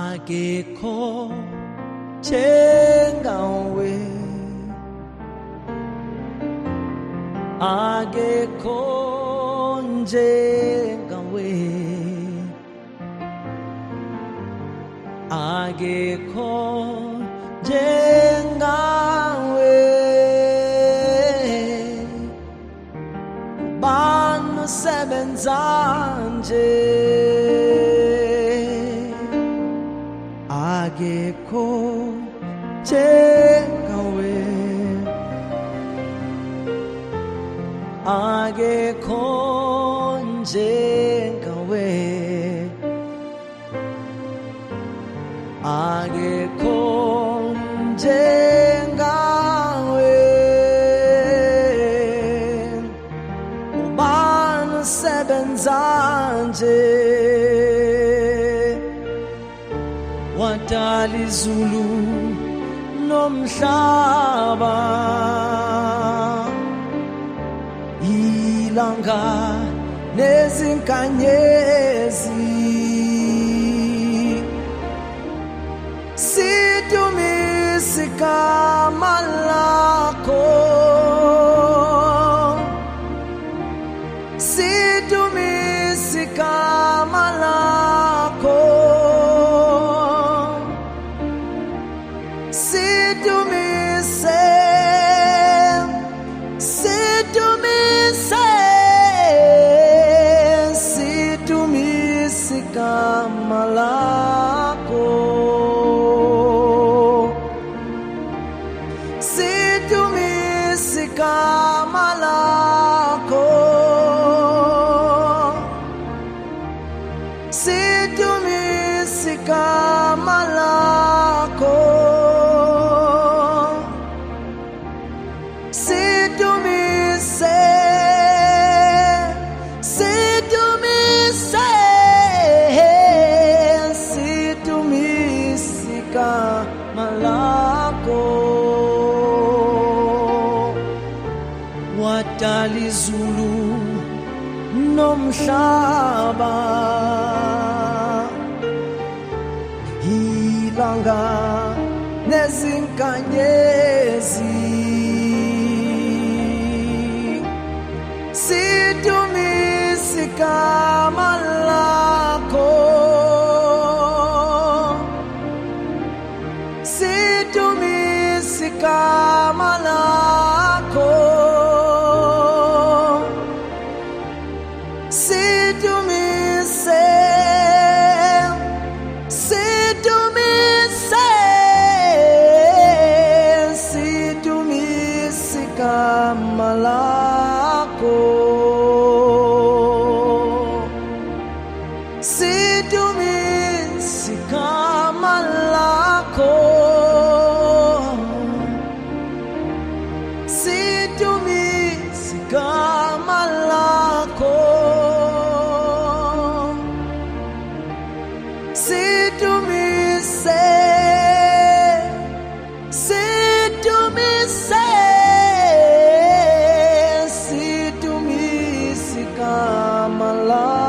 akekho njengawe, akekho njengawe, akekho njengawe, bani osebenza nje, akekho njengawe, akekho njengawe, akekho njengawe, ubani osebenza nje, wadala izulu nomhlaba, ilanga nezinkanyezi, sidumise igama lakho, sidumise igama lakho, sidumise, sidumise, sidumise igama lakho, sidumise igama lakho, sidumise igama lakho, sidumise, sidumise, sidumise igama lakho, wadala izulu nomhlaba, ilanga nezinkanyezi, sidumise igama lakho, sidumise igama lakho, sidumise, sidumise, sidumise igama lakho, sidumise igama lakho, sidumise igama lakho, sidumise, sidumise, sidumise igama lakho.